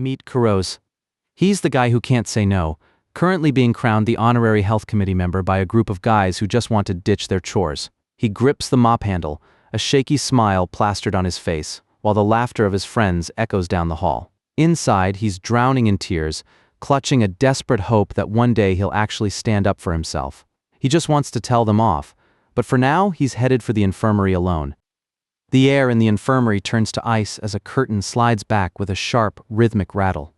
Meet Kurose. He's the guy who can't say no, currently being crowned the honorary health committee member by a group of guys who just want to ditch their chores. He grips the mop handle, a shaky smile plastered on his face, while the laughter of his friends echoes down the hall. Inside, he's drowning in tears, clutching a desperate hope that one day he'll actually stand up for himself. He just wants to tell them off, but for now, he's headed for the infirmary alone. The air in the infirmary turns to ice as a curtain slides back with a sharp, rhythmic rattle.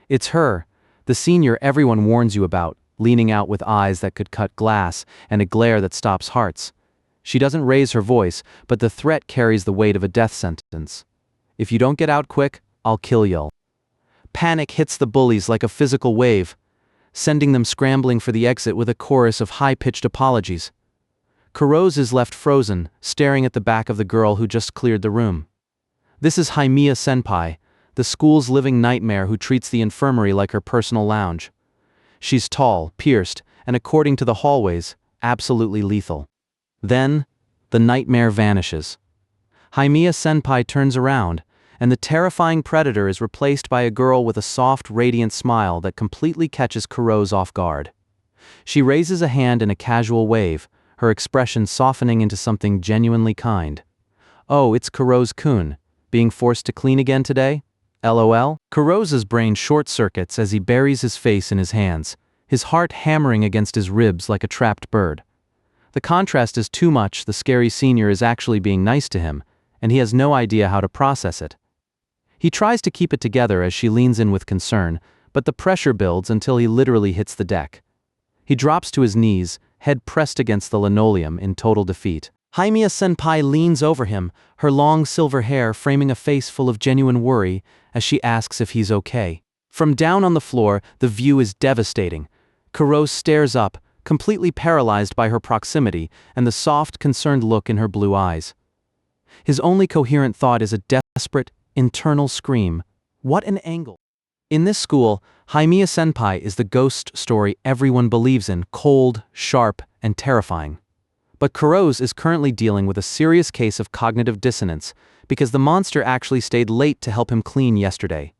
It's her, the senior everyone warns you about, leaning out with eyes that could cut glass and a glare that stops hearts. She doesn't raise her voice, but the threat carries the weight of a death sentence. If you don't get out quick, I'll kill you. Panic hits the bullies like a physical wave, sending them scrambling for the exit with a chorus of high-pitched apologies. Kurose is left frozen, staring at the back of the girl who just cleared the room. This is Haimiya-senpai, the school's living nightmare who treats the infirmary like her personal lounge. She's tall, pierced, and according to the hallways, absolutely lethal. Then, the nightmare vanishes. Haimiya-senpai turns around, and the terrifying predator is replaced by a girl with a soft, radiant smile that completely catches Kurose off guard. She raises a hand in a casual wave, her expression softening into something genuinely kind. Oh, it's Kurose-kun, being forced to clean again today? LOL? Kurose's brain short-circuits as he buries his face in his hands, his heart hammering against his ribs like a trapped bird. The contrast is too much. The scary senior is actually being nice to him, and he has no idea how to process it. He tries to keep it together as she leans in with concern, but the pressure builds until he literally hits the deck. He drops to his knees, head pressed against the linoleum in total defeat. Haimiya-senpai leans over him, her long silver hair framing a face full of genuine worry as she asks if he's okay. From down on the floor, the view is devastating. Kurose stares up, completely paralyzed by her proximity and the soft, concerned look in her blue eyes. His only coherent thought is a desperate, internal scream. What an angle! In this school, Haimiya-senpai is the ghost story everyone believes in, cold, sharp, and terrifying. But Kurose is currently dealing with a serious case of cognitive dissonance because the monster actually stayed late to help him clean yesterday.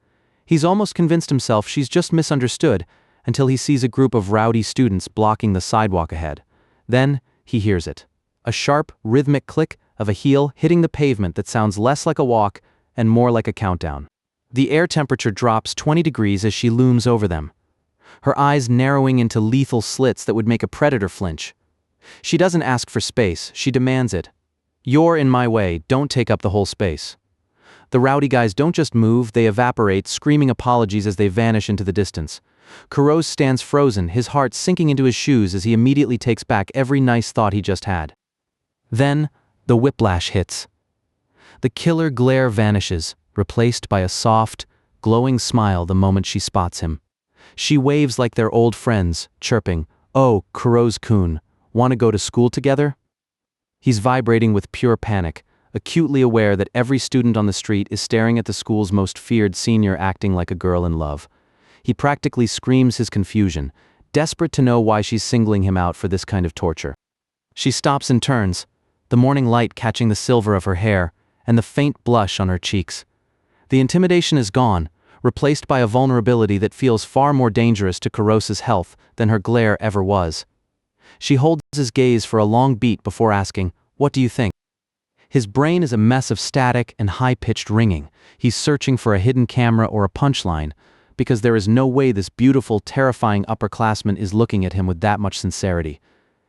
He's almost convinced himself she's just misunderstood until he sees a group of rowdy students blocking the sidewalk ahead. Then, he hears it. A sharp, rhythmic click of a heel hitting the pavement that sounds less like a walk and more like a countdown. The air temperature drops 20 degrees as she looms over them, her eyes narrowing into lethal slits that would make a predator flinch. She doesn't ask for space, she demands it. You're in my way, don't take up the whole space. The rowdy guys don't just move, they evaporate, screaming apologies as they vanish into the distance. Kurose stands frozen, his heart sinking into his shoes as he immediately takes back every nice thought he just had. Then, the whiplash hits. The killer glare vanishes, replaced by a soft, glowing smile the moment she spots him. She waves like they're old friends, chirping, "Oh, Kurose-kun, want to go to school together?" He's vibrating with pure panic, acutely aware that every student on the street is staring at the school's most feared senior acting like a girl in love. He practically screams his confusion, desperate to know why she's singling him out for this kind of torture. She stops and turns, the morning light catching the silver of her hair and the faint blush on her cheeks. The intimidation is gone, replaced by a vulnerability that feels far more dangerous to Kurose's health than her glare ever was. She holds his gaze for a long beat before asking, "What do you think?" His brain is a mess of static and high-pitched ringing. He's searching for a hidden camera or a punchline, because there is no way this beautiful, terrifying upperclassman is looking at him with that much sincerity.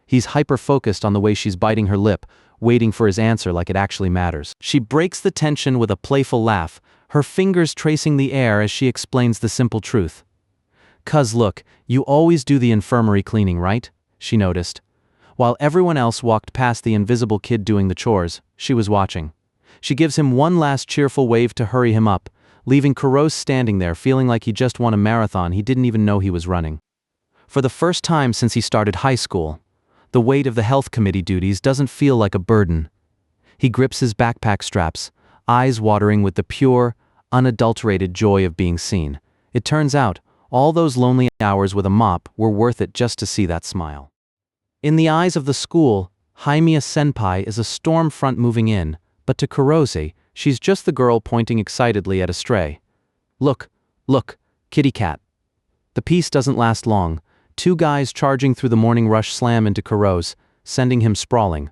He's hyper-focused on the way she's biting her lip, waiting for his answer like it actually matters. She breaks the tension with a playful laugh, her fingers tracing the air as she explains the simple truth. "'Cause look, you always do the infirmary cleaning, right?" she noticed. While everyone else walked past the invisible kid doing the chores, she was watching. She gives him one last cheerful wave to hurry him up, leaving Kurose standing there feeling like he just won a marathon he didn't even know he was running. For the first time since he started high school, the weight of the health committee duties doesn't feel like a burden. He grips his backpack straps, eyes watering with the pure, unadulterated joy of being seen. It turns out, all those lonely hours with a mop were worth it just to see that smile. In the eyes of the school, Haimiya-senpai is a storm front moving in, but to Kurose, she's just the girl pointing excitedly at a stray. "Look, Look, kitty cat. The peace doesn't last long. Two guys charging through the morning rush slam into Kurose, sending him sprawling.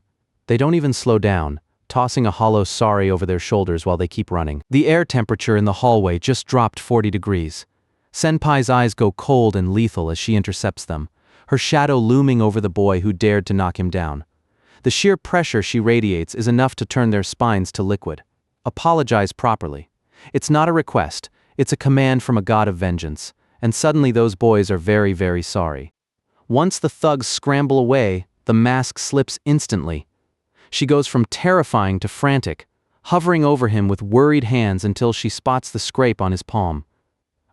They don't even slow down, tossing a hollow sorry over their shoulders while they keep running. The air temperature in the hallway just dropped 40 degrees. Senpai's eyes go cold and lethal as she intercepts them, her shadow looming over the boy who dared to knock him down. The sheer pressure she radiates is enough to turn their spines to liquid. Apologize properly. It's not a request, it's a command from a god of vengeance, and suddenly those boys are very, very sorry. Once the thugs scramble away, the mask slips instantly. She goes from terrifying to frantic, hovering over him with worried hands until she spots the scrape on his palm.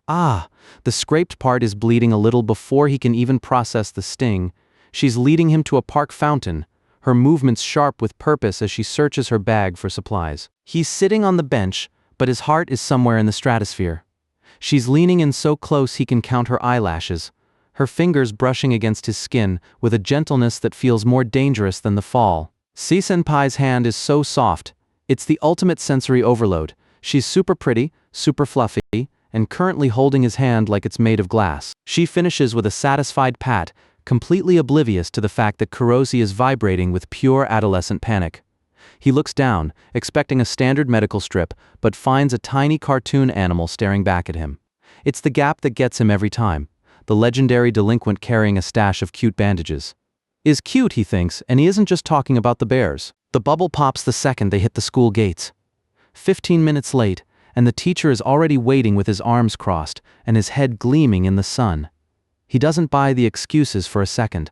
Ah, the scraped part is bleeding a little before he can even process the sting. She's leading him to a park fountain, her movements sharp with purpose as she searches her bag for supplies. He's sitting on the bench, but his heart is somewhere in the stratosphere. She's leaning in so close he can count her eyelashes, her fingers brushing against his skin with a gentleness that feels more dangerous than the fall. Senpai's hand is so soft, it's the ultimate sensory overload. She's super pretty, super fluffy, and currently holding his hand like it's made of glass. She finishes with a satisfied pat, completely oblivious to the fact that Kurose is vibrating with pure adolescent panic. He looks down, expecting a standard medical strip, but finds a tiny cartoon animal staring back at him. It's the gap that gets him every time, the legendary delinquent carrying a stash of cute bandages. Is cute, he thinks, and he isn't just talking about the bears. The bubble pops the second they hit the school gates. 15 minutes late, and the teacher is already waiting with his arms crossed and his head gleaming in the sun. He doesn't buy the excuses for a second.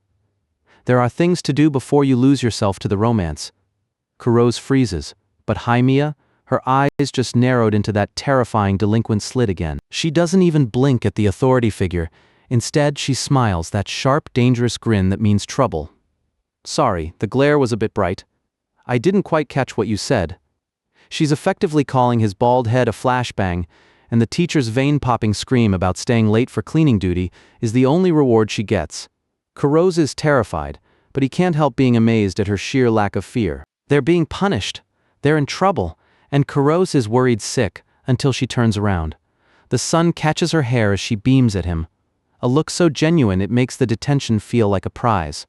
There are things to do before you lose yourself to the romance. Kurose freezes, but Haimiya, her eyes just narrowed into that terrifying delinquent slit again. She doesn't even blink at the authority figure. Instead, she smiles, that sharp, dangerous grin that means trouble. Sorry, the glare was a bit bright. I didn't quite catch what you said. She's effectively calling his bald head a flashbang, and the teacher's vein-popping scream about staying late for cleaning duty is the only reward she gets. Kurose is terrified, but he can't help being amazed at her sheer lack of fear. They're being punished. They're in trouble, and Kurose is worried sick until she turns around. The sun catches her hair as she beams at him. A look so genuine it makes the detention feel like a prize.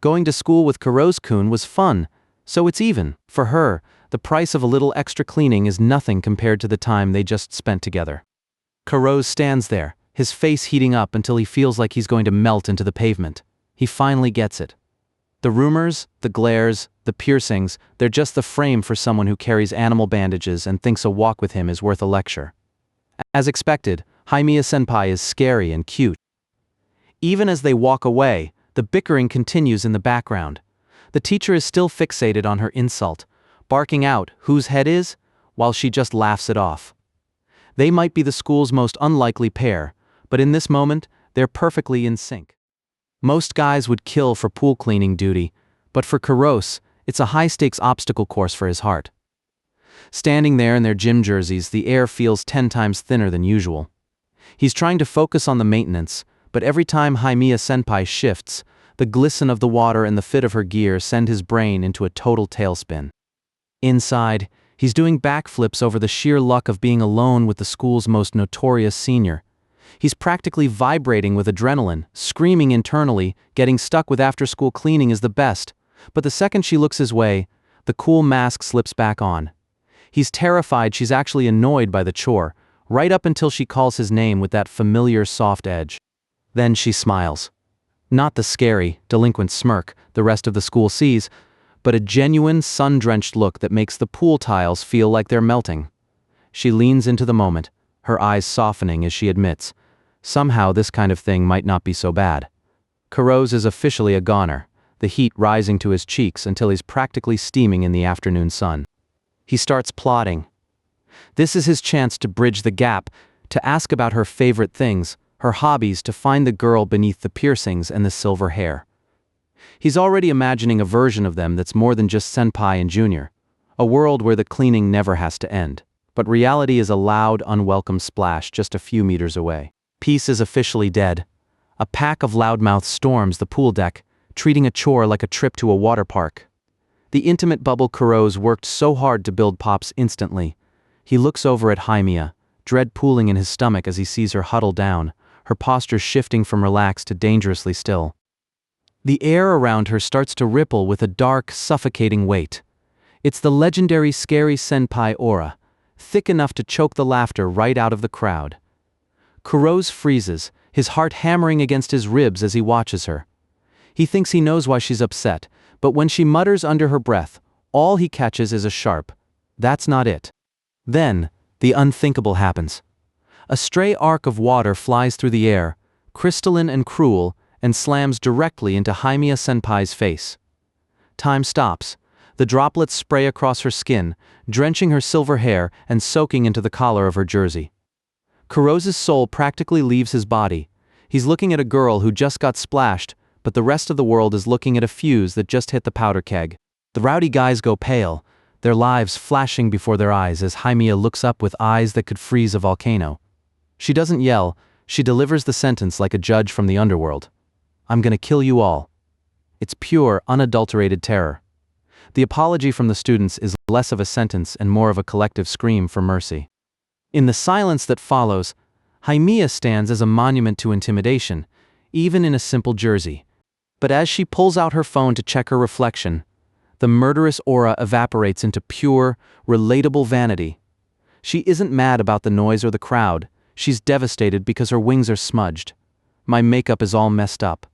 Going to school with Kurose-kun was fun, so it's even. For her, the price of a little extra cleaning is nothing compared to the time they just spent together. Kurose stands there, his face heating up until he feels like he's going to melt into the pavement. He finally gets it. The rumors, the glares, the piercings, they're just the frame for someone who carries animal bandages and thinks a walk with him is worth a lecture. As expected, Haimiya-senpai is scary and cute. Even as they walk away, the bickering continues in the background. The teacher is still fixated on her insult, barking out whose head is, while she just laughs it off. They might be the school's most unlikely pair, but in this moment, they're perfectly in sync. Most guys would kill for pool cleaning duty, but for Kurose, it's a high-stakes obstacle course for his heart. Standing there in their gym jerseys, the air feels 10 times thinner than usual. He's trying to focus on the maintenance, but every time Haimiya-senpai shifts, the glisten of the water and the fit of her gear send his brain into a total tailspin. Inside, he's doing backflips over the sheer luck of being alone with the school's most notorious senior. He's practically vibrating with adrenaline, screaming internally, getting stuck with after-school cleaning is the best, but the second she looks his way, the cool mask slips back on. He's terrified she's actually annoyed by the chore, right up until she calls his name with that familiar soft edge. Then she smiles. Not the scary, delinquent smirk the rest of the school sees, but a genuine, sun-drenched look that makes the pool tiles feel like they're melting. She leans into the moment, her eyes softening as she admits, somehow this kind of thing might not be so bad. Kurose is officially a goner, the heat rising to his cheeks until he's practically steaming in the afternoon sun. He starts plotting. This is his chance to bridge the gap, to ask about her favorite things, her hobbies, to find the girl beneath the piercings and the silver hair. He's already imagining a version of them that's more than just senpai and junior, a world where the cleaning never has to end. But reality is a loud, unwelcome splash just a few meters away. Peace is officially dead. A pack of loudmouths storms the pool deck, treating a chore like a trip to a water park. The intimate bubble Kurose worked so hard to build pops instantly. He looks over at Haimiya, dread pooling in his stomach as he sees her huddle down, her posture shifting from relaxed to dangerously still. The air around her starts to ripple with a dark, suffocating weight. It's the legendary scary senpai aura, thick enough to choke the laughter right out of the crowd. Kurose freezes, his heart hammering against his ribs as he watches her. He thinks he knows why she's upset, but when she mutters under her breath, all he catches is a sharp, "That's not it." Then, the unthinkable happens. A stray arc of water flies through the air, crystalline and cruel, and slams directly into Haimiya-senpai's face. Time stops. The droplets spray across her skin, drenching her silver hair and soaking into the collar of her jersey. Kurose's soul practically leaves his body. He's looking at a girl who just got splashed, but the rest of the world is looking at a fuse that just hit the powder keg. The rowdy guys go pale, their lives flashing before their eyes as Haimiya looks up with eyes that could freeze a volcano. She doesn't yell, she delivers the sentence like a judge from the underworld. "I'm gonna kill you all." It's pure, unadulterated terror. The apology from the students is less of a sentence and more of a collective scream for mercy. In the silence that follows, Haimiya stands as a monument to intimidation, even in a simple jersey. But as she pulls out her phone to check her reflection, the murderous aura evaporates into pure, relatable vanity. She isn't mad about the noise or the crowd, she's devastated because her wings are smudged. "My makeup is all messed up."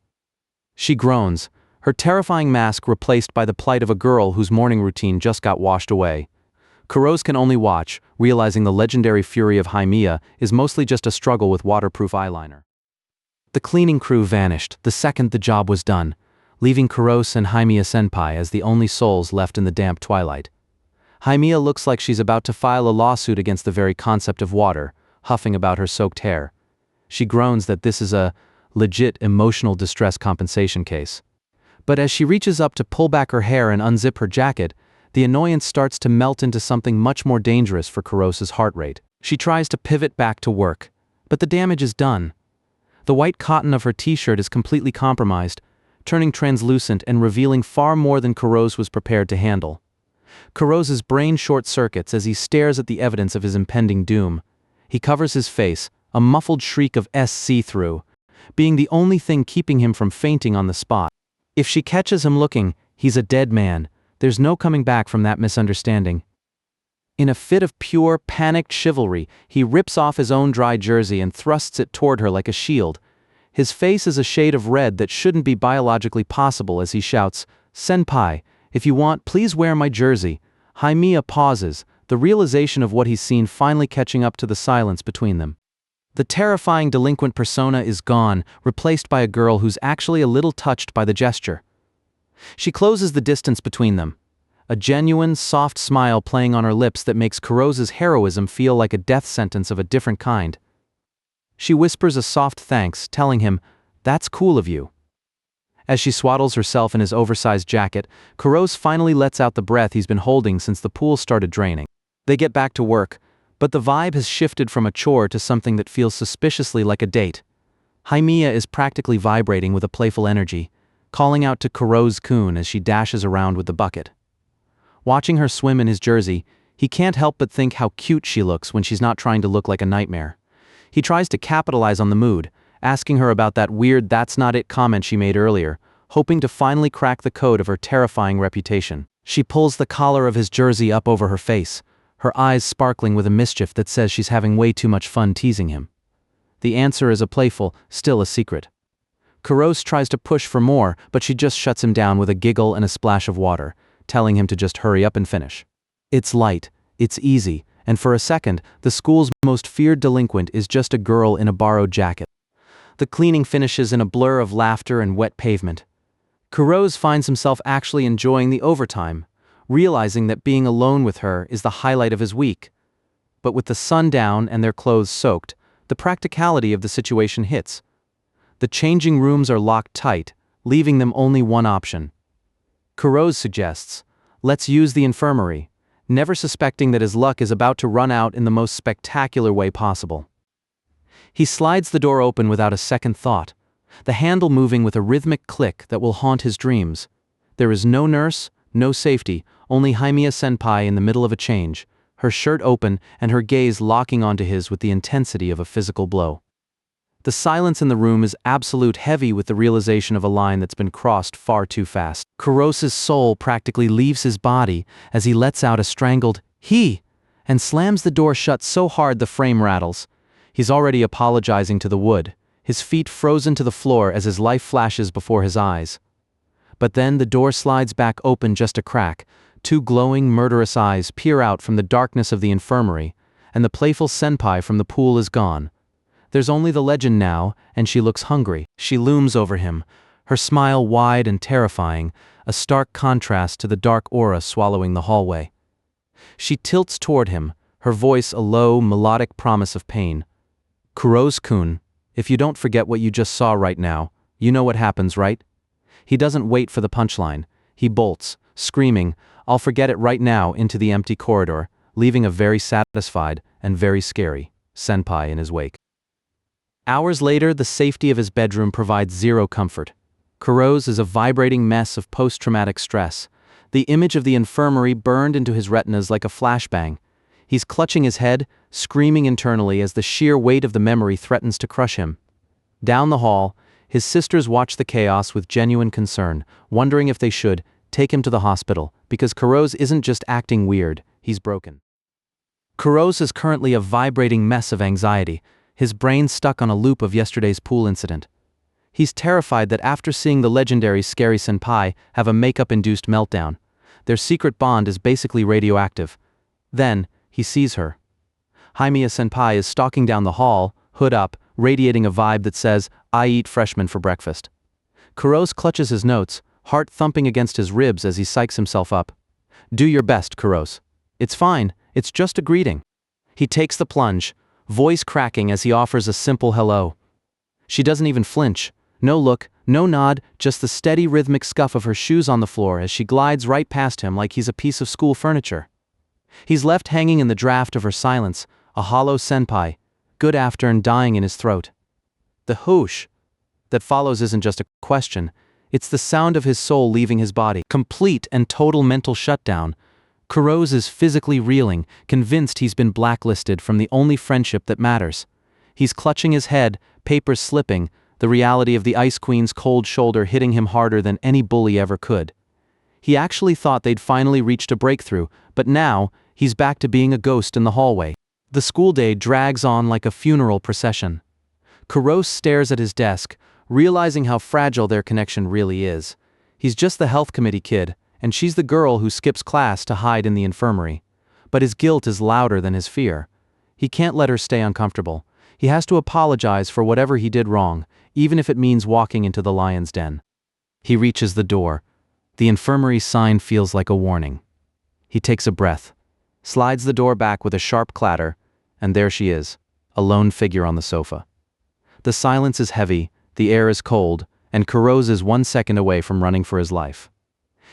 She groans, her terrifying mask replaced by the plight of a girl whose morning routine just got washed away. Kurose can only watch, realizing the legendary fury of Haimiya is mostly just a struggle with waterproof eyeliner. The cleaning crew vanished the second the job was done, leaving Kurose and Haimiya-senpai as the only souls left in the damp twilight. Haimiya looks like she's about to file a lawsuit against the very concept of water, huffing about her soaked hair. She groans that this is a legit emotional distress compensation case. But as she reaches up to pull back her hair and unzip her jacket, the annoyance starts to melt into something much more dangerous for Kurose's heart rate. She tries to pivot back to work, but the damage is done. The white cotton of her t-shirt is completely compromised, turning translucent and revealing far more than Kurose was prepared to handle. Kurose's brain short-circuits as he stares at the evidence of his impending doom. He covers his face, a muffled shriek of see-through, being the only thing keeping him from fainting on the spot. If she catches him looking, he's a dead man. There's no coming back from that misunderstanding. In a fit of pure, panicked chivalry, he rips off his own dry jersey and thrusts it toward her like a shield. His face is a shade of red that shouldn't be biologically possible as he shouts, "Senpai, if you want, please wear my jersey." Haimiya pauses, the realization of what he's seen finally catching up to the silence between them. The terrifying delinquent persona is gone, replaced by a girl who's actually a little touched by the gesture. She closes the distance between them, a genuine, soft smile playing on her lips that makes Kurose's heroism feel like a death sentence of a different kind. She whispers a soft thanks, telling him, "That's cool of you." As she swaddles herself in his oversized jacket, Kurose finally lets out the breath he's been holding since the pool started draining. They get back to work, but the vibe has shifted from a chore to something that feels suspiciously like a date. Haimiya is practically vibrating with a playful energy, calling out to Kurose-kun as she dashes around with the bucket. Watching her swim in his jersey, he can't help but think how cute she looks when she's not trying to look like a nightmare. He tries to capitalize on the mood, asking her about that weird "that's not it" comment she made earlier, hoping to finally crack the code of her terrifying reputation. She pulls the collar of his jersey up over her face, her eyes sparkling with a mischief that says she's having way too much fun teasing him. The answer is a playful, still a secret. Kurose tries to push for more, but she just shuts him down with a giggle and a splash of water, telling him to just hurry up and finish. It's light, it's easy, and for a second, the school's most feared delinquent is just a girl in a borrowed jacket. The cleaning finishes in a blur of laughter and wet pavement. Kurose finds himself actually enjoying the overtime, realizing that being alone with her is the highlight of his week. But with the sun down and their clothes soaked, the practicality of the situation hits. The changing rooms are locked tight, leaving them only one option. Kurose suggests, "Let's use the infirmary," never suspecting that his luck is about to run out in the most spectacular way possible. He slides the door open without a second thought, the handle moving with a rhythmic click that will haunt his dreams. There is no nurse, no safety, only Haimiya-senpai in the middle of a change, her shirt open and her gaze locking onto his with the intensity of a physical blow. The silence in the room is absolute, heavy with the realization of a line that's been crossed far too fast. Kurose's soul practically leaves his body as he lets out a strangled "he" and slams the door shut so hard the frame rattles. He's already apologizing to the wood, his feet frozen to the floor as his life flashes before his eyes. But then the door slides back open just a crack, two glowing, murderous eyes peer out from the darkness of the infirmary, and the playful senpai from the pool is gone. There's only the legend now, and she looks hungry. She looms over him, her smile wide and terrifying, a stark contrast to the dark aura swallowing the hallway. She tilts toward him, her voice a low, melodic promise of pain. "Kurose-kun, if you don't forget what you just saw right now, you know what happens, right?" He doesn't wait for the punchline. He bolts, screaming, "I'll forget it right now," into the empty corridor, leaving a very satisfied and very scary senpai in his wake. Hours later, the safety of his bedroom provides zero comfort. Kurose is a vibrating mess of post-traumatic stress. The image of the infirmary burned into his retinas like a flashbang. He's clutching his head, screaming internally as the sheer weight of the memory threatens to crush him. Down the hall, his sisters watch the chaos with genuine concern, wondering if they should take him to the hospital, because Kurose isn't just acting weird, he's broken. Kurose is currently a vibrating mess of anxiety, his brain stuck on a loop of yesterday's pool incident. He's terrified that after seeing the legendary scary senpai have a makeup-induced meltdown, their secret bond is basically radioactive. Then, he sees her. Haimiya-senpai is stalking down the hall, hood up, radiating a vibe that says, "I eat freshmen for breakfast." Kurose clutches his notes, heart thumping against his ribs as he psychs himself up. "Do your best, Kurose. It's fine, it's just a greeting." He takes the plunge, voice cracking as he offers a simple hello. She doesn't even flinch. No look, no nod, just the steady rhythmic scuff of her shoes on the floor as she glides right past him like he's a piece of school furniture. He's left hanging in the draft of her silence, a hollow senpai, good afternoon dying in his throat. The whoosh that follows isn't just a question, it's the sound of his soul leaving his body. Complete and total mental shutdown. Kurose is physically reeling, convinced he's been blacklisted from the only friendship that matters. He's clutching his head, papers slipping, the reality of the Ice Queen's cold shoulder hitting him harder than any bully ever could. He actually thought they'd finally reached a breakthrough, but now, he's back to being a ghost in the hallway. The school day drags on like a funeral procession. Kurose stares at his desk, realizing how fragile their connection really is. He's just the health committee kid, and she's the girl who skips class to hide in the infirmary. But his guilt is louder than his fear. He can't let her stay uncomfortable. He has to apologize for whatever he did wrong, even if it means walking into the lion's den. He reaches the door. The infirmary sign feels like a warning. He takes a breath, slides the door back with a sharp clatter, and there she is, a lone figure on the sofa. The silence is heavy, the air is cold, and Kurose is 1 second away from running for his life.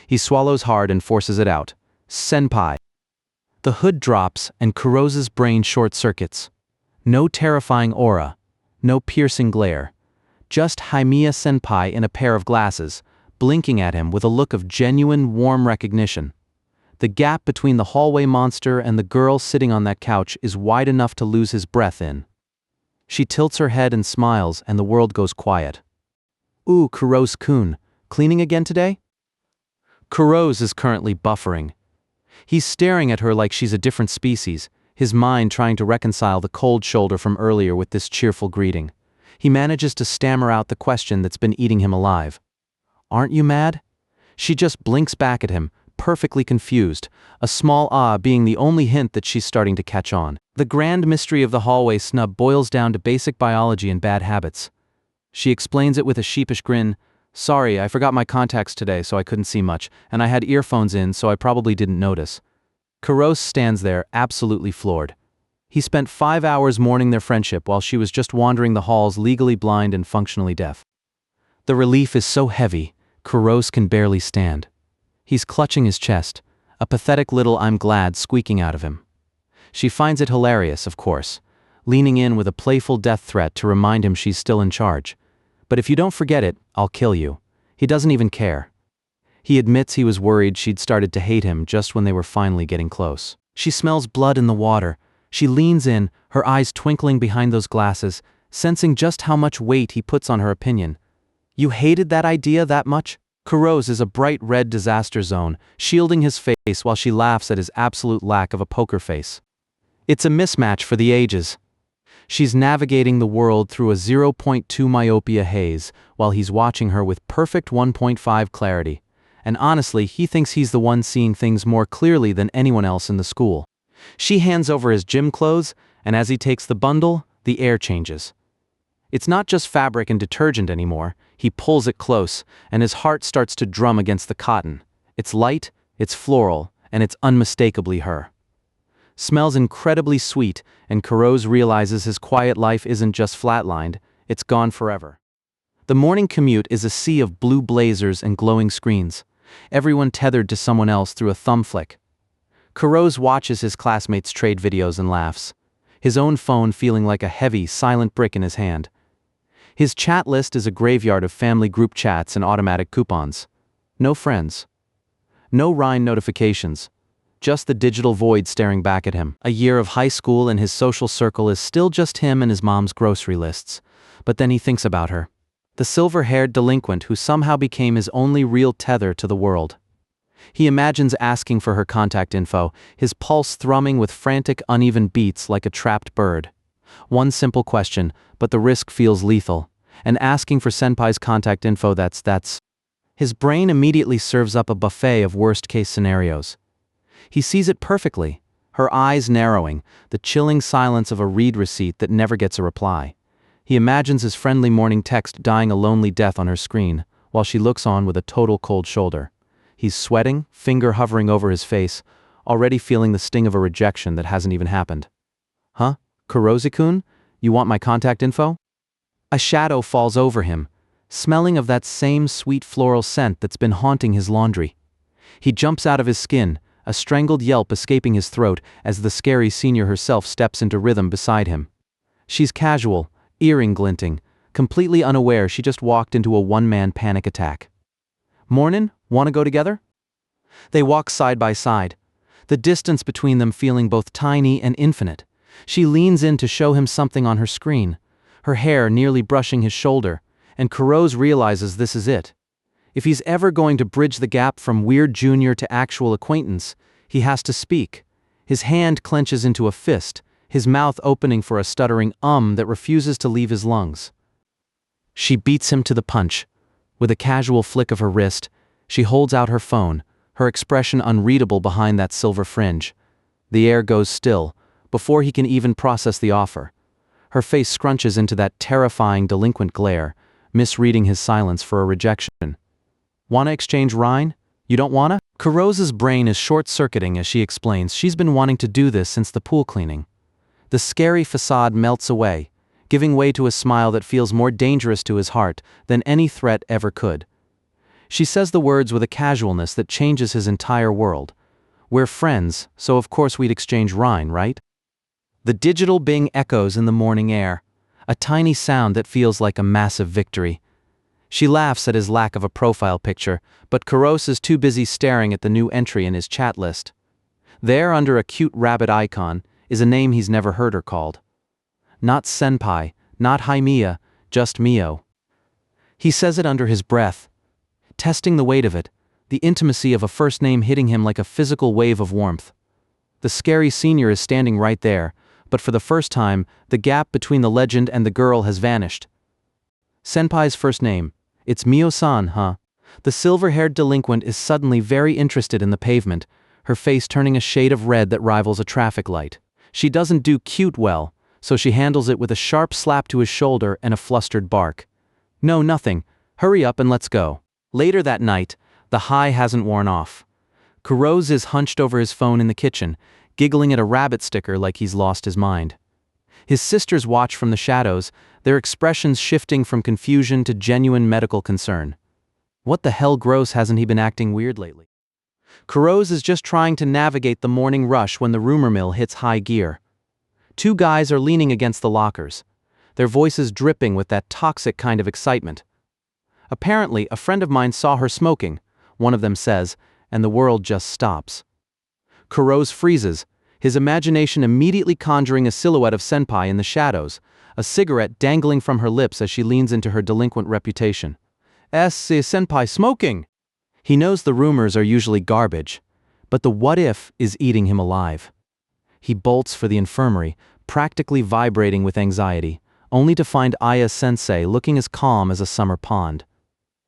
He swallows hard and forces it out. "Senpai." The hood drops and Kurose's brain short-circuits. No terrifying aura, no piercing glare. Just Haimiya-senpai in a pair of glasses, blinking at him with a look of genuine, warm recognition. The gap between the hallway monster and the girl sitting on that couch is wide enough to lose his breath in. She tilts her head and smiles, and the world goes quiet. "Ooh, Kurose-kun, cleaning again today?" Kurose is currently buffering. He's staring at her like she's a different species, his mind trying to reconcile the cold shoulder from earlier with this cheerful greeting. He manages to stammer out the question that's been eating him alive. "Aren't you mad?" She just blinks back at him, perfectly confused, a small ah being the only hint that she's starting to catch on. The grand mystery of the hallway snub boils down to basic biology and bad habits. She explains it with a sheepish grin. "Sorry, I forgot my contacts today so I couldn't see much, and I had earphones in so I probably didn't notice." Kurose stands there, absolutely floored. He spent 5 hours mourning their friendship while she was just wandering the halls legally blind and functionally deaf. The relief is so heavy, Kurose can barely stand. He's clutching his chest, a pathetic little "I'm glad" squeaking out of him. She finds it hilarious, of course, leaning in with a playful death threat to remind him she's still in charge. "But if you don't forget it, I'll kill you." He doesn't even care. He admits he was worried she'd started to hate him just when they were finally getting close. She smells blood in the water. She leans in, her eyes twinkling behind those glasses, sensing just how much weight he puts on her opinion. You hated that idea that much? Kurose is a bright red disaster zone, shielding his face while she laughs at his absolute lack of a poker face. It's a mismatch for the ages. She's navigating the world through a 0.2 myopia haze, while he's watching her with perfect 1.5 clarity. And honestly, he thinks he's the one seeing things more clearly than anyone else in the school. She hands over his gym clothes, and as he takes the bundle, the air changes. It's not just fabric and detergent anymore. He pulls it close, and his heart starts to drum against the cotton. It's light, it's floral, and it's unmistakably her. Smells incredibly sweet, and Kurose realizes his quiet life isn't just flatlined, it's gone forever. The morning commute is a sea of blue blazers and glowing screens, everyone tethered to someone else through a thumb flick. Kurose watches his classmates trade videos and laughs, his own phone feeling like a heavy, silent brick in his hand. His chat list is a graveyard of family group chats and automatic coupons. No friends. No Rhine notifications. Just the digital void staring back at him. A year of high school and his social circle is still just him and his mom's grocery lists. But then he thinks about her. The silver-haired delinquent who somehow became his only real tether to the world. He imagines asking for her contact info, his pulse thrumming with frantic, uneven beats like a trapped bird. One simple question, but the risk feels lethal. And asking for Senpai's contact info, that's. His brain immediately serves up a buffet of worst-case scenarios. He sees it perfectly, her eyes narrowing, the chilling silence of a read receipt that never gets a reply. He imagines his friendly morning text dying a lonely death on her screen, while she looks on with a total cold shoulder. He's sweating, finger hovering over his face, already feeling the sting of a rejection that hasn't even happened. Huh? Kurose-kun? You want my contact info? A shadow falls over him, smelling of that same sweet floral scent that's been haunting his laundry. He jumps out of his skin, a strangled yelp escaping his throat as the scary senior herself steps into rhythm beside him. She's casual, earring glinting, completely unaware she just walked into a one-man panic attack. Mornin', wanna go together? They walk side by side, the distance between them feeling both tiny and infinite. She leans in to show him something on her screen, her hair nearly brushing his shoulder, and Kurose realizes this is it. If he's ever going to bridge the gap from weird junior to actual acquaintance, he has to speak. His hand clenches into a fist, his mouth opening for a stuttering that refuses to leave his lungs. She beats him to the punch. With a casual flick of her wrist, she holds out her phone, her expression unreadable behind that silver fringe. The air goes still, before he can even process the offer. Her face scrunches into that terrifying delinquent glare, misreading his silence for a rejection. Wanna exchange Rhine? You don't wanna? Kurose's brain is short-circuiting as she explains she's been wanting to do this since the pool cleaning. The scary facade melts away, giving way to a smile that feels more dangerous to his heart than any threat ever could. She says the words with a casualness that changes his entire world. We're friends, so of course we'd exchange Rhine, right? The digital bing echoes in the morning air, a tiny sound that feels like a massive victory. She laughs at his lack of a profile picture, but Kurose is too busy staring at the new entry in his chat list. There, under a cute rabbit icon, is a name he's never heard her called. Not Senpai, not Haimiya, just Mio. He says it under his breath, testing the weight of it, the intimacy of a first name hitting him like a physical wave of warmth. The scary senior is standing right there, but for the first time, the gap between the legend and the girl has vanished. Senpai's first name. It's Mio-san, huh? The silver-haired delinquent is suddenly very interested in the pavement, her face turning a shade of red that rivals a traffic light. She doesn't do cute well, so she handles it with a sharp slap to his shoulder and a flustered bark. No, nothing. Hurry up and let's go. Later that night, the high hasn't worn off. Kurose is hunched over his phone in the kitchen, giggling at a rabbit sticker like he's lost his mind. His sisters watch from the shadows, their expressions shifting from confusion to genuine medical concern. What the hell gross hasn't he been acting weird lately? Kurose is just trying to navigate the morning rush when the rumor mill hits high gear. Two guys are leaning against the lockers, their voices dripping with that toxic kind of excitement. Apparently, a friend of mine saw her smoking, one of them says, and the world just stops. Kurose freezes, his imagination immediately conjuring a silhouette of senpai in the shadows, a cigarette dangling from her lips as she leans into her delinquent reputation. Senpai smoking! He knows the rumors are usually garbage, but the what if is eating him alive. He bolts for the infirmary, practically vibrating with anxiety, only to find Aya-sensei looking as calm as a summer pond.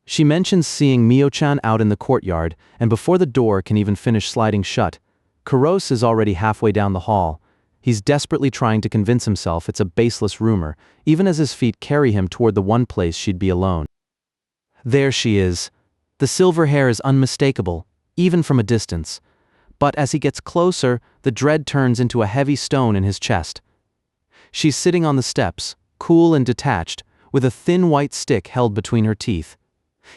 She mentions seeing Mio-chan out in the courtyard, and before the door can even finish sliding shut, Kurose is already halfway down the hall. He's desperately trying to convince himself it's a baseless rumor, even as his feet carry him toward the one place she'd be alone. There she is. The silver hair is unmistakable, even from a distance. But as he gets closer, the dread turns into a heavy stone in his chest. She's sitting on the steps, cool and detached, with a thin white stick held between her teeth.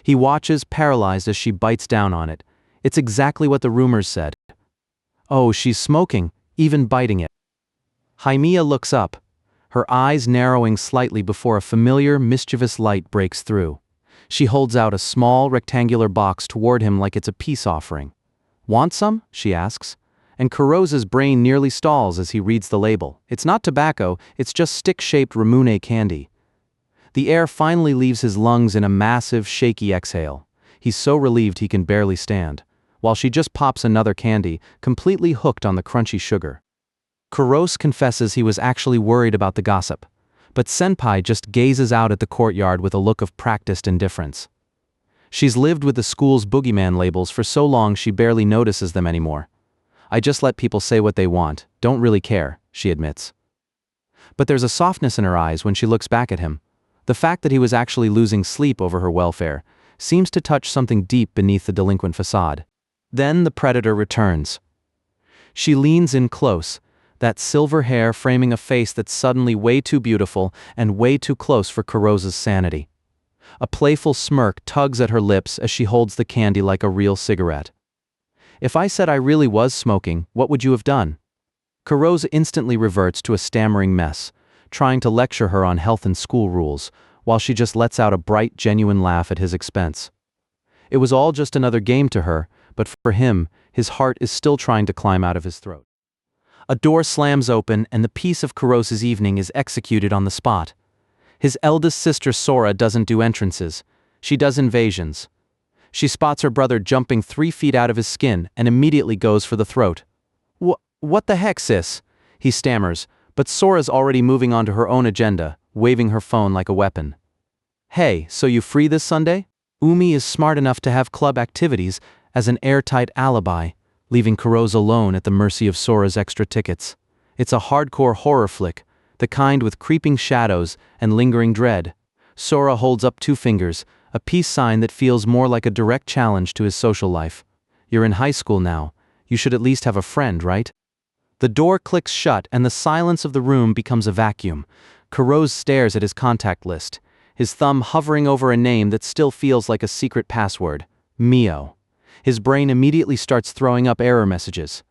He watches, paralyzed, as she bites down on it. It's exactly what the rumors said. Oh, she's smoking, even biting it. Haimiya looks up, her eyes narrowing slightly before a familiar, mischievous light breaks through. She holds out a small, rectangular box toward him like it's a peace offering. Want some? She asks. And Kurose's brain nearly stalls as he reads the label. It's not tobacco, it's just stick-shaped Ramune candy. The air finally leaves his lungs in a massive, shaky exhale. He's so relieved he can barely stand, while she just pops another candy, completely hooked on the crunchy sugar. Kurose confesses he was actually worried about the gossip, but Senpai just gazes out at the courtyard with a look of practiced indifference. She's lived with the school's boogeyman labels for so long she barely notices them anymore. I just let people say what they want, don't really care, she admits. But there's a softness in her eyes when she looks back at him. The fact that he was actually losing sleep over her welfare seems to touch something deep beneath the delinquent facade. Then the predator returns. She leans in close, that silver hair framing a face that's suddenly way too beautiful and way too close for Kurose's sanity. A playful smirk tugs at her lips as she holds the candy like a real cigarette. If I said I really was smoking, what would you have done? Kurose instantly reverts to a stammering mess, trying to lecture her on health and school rules, while she just lets out a bright, genuine laugh at his expense. It was all just another game to her, but for him, his heart is still trying to climb out of his throat. A door slams open and the piece of Kurose's evening is executed on the spot. His eldest sister Sora doesn't do entrances, she does invasions. She spots her brother jumping 3 feet out of his skin and immediately goes for the throat. What the heck, sis? He stammers, but Sora's already moving on to her own agenda, waving her phone like a weapon. Hey, so you free this Sunday? Umi is smart enough to have club activities as an airtight alibi, leaving Kurose alone at the mercy of Sora's extra tickets. It's a hardcore horror flick, the kind with creeping shadows and lingering dread. Sora holds up 2 fingers, a peace sign that feels more like a direct challenge to his social life. You're in high school now. You should at least have a friend, right? The door clicks shut and the silence of the room becomes a vacuum. Kurose stares at his contact list, his thumb hovering over a name that still feels like a secret password. Mio. His brain immediately starts throwing up error messages.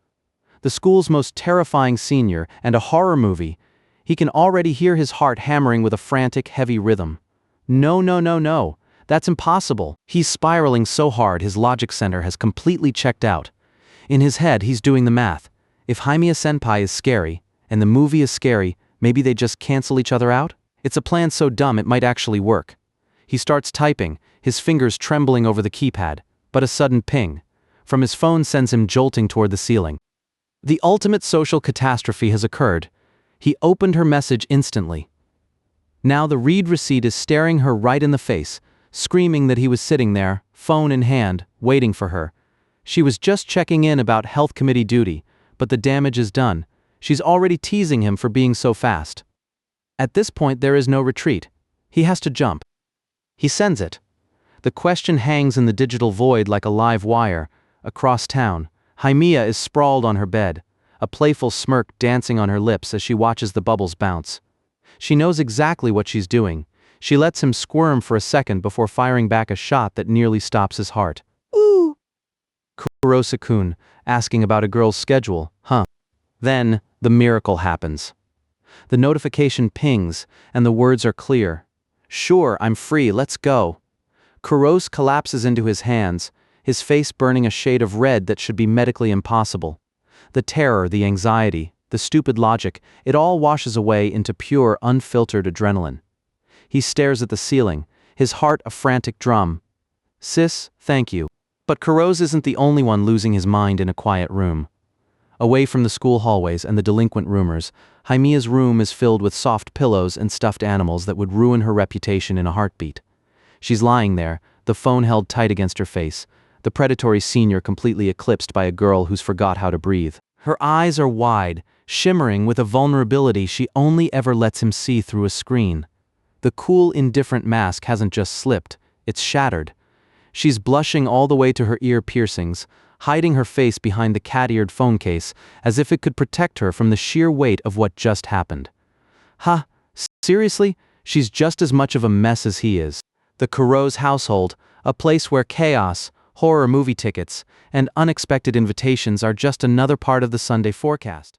The school's most terrifying senior and a horror movie. He can already hear his heart hammering with a frantic, heavy rhythm. No. That's impossible. He's spiraling so hard his logic center has completely checked out. In his head, he's doing the math. If Haimiya-senpai is scary, and the movie is scary, maybe they just cancel each other out? It's a plan so dumb it might actually work. He starts typing, his fingers trembling over the keypad, but a sudden ping from his phone sends him jolting toward the ceiling. The ultimate social catastrophe has occurred. He opened her message instantly. Now the read receipt is staring her right in the face, screaming that he was sitting there, phone in hand, waiting for her. She was just checking in about health committee duty, but the damage is done. She's already teasing him for being so fast. At this point there is no retreat. He has to jump. He sends it. The question hangs in the digital void like a live wire. Across town, Haimiya is sprawled on her bed, a playful smirk dancing on her lips as she watches the bubbles bounce. She knows exactly what she's doing. She lets him squirm for a second before firing back a shot that nearly stops his heart. Ooh! Kurose-kun, asking about a girl's schedule, huh? Then, the miracle happens. The notification pings, and the words are clear. Sure, I'm free, let's go. Kurose collapses into his hands, his face burning a shade of red that should be medically impossible. The terror, the anxiety, the stupid logic, it all washes away into pure, unfiltered adrenaline. He stares at the ceiling, his heart a frantic drum. Sis, thank you. But Kurose isn't the only one losing his mind in a quiet room. Away from the school hallways and the delinquent rumors, Haimiya's room is filled with soft pillows and stuffed animals that would ruin her reputation in a heartbeat. She's lying there, the phone held tight against her face, the predatory senior completely eclipsed by a girl who's forgot how to breathe. Her eyes are wide, shimmering with a vulnerability she only ever lets him see through a screen. The cool, indifferent mask hasn't just slipped, it's shattered. She's blushing all the way to her ear piercings, hiding her face behind the cat-eared phone case, as if it could protect her from the sheer weight of what just happened. Ha, seriously? She's just as much of a mess as he is. The Kurose household, a place where chaos, horror movie tickets, and unexpected invitations are just another part of the Sunday forecast.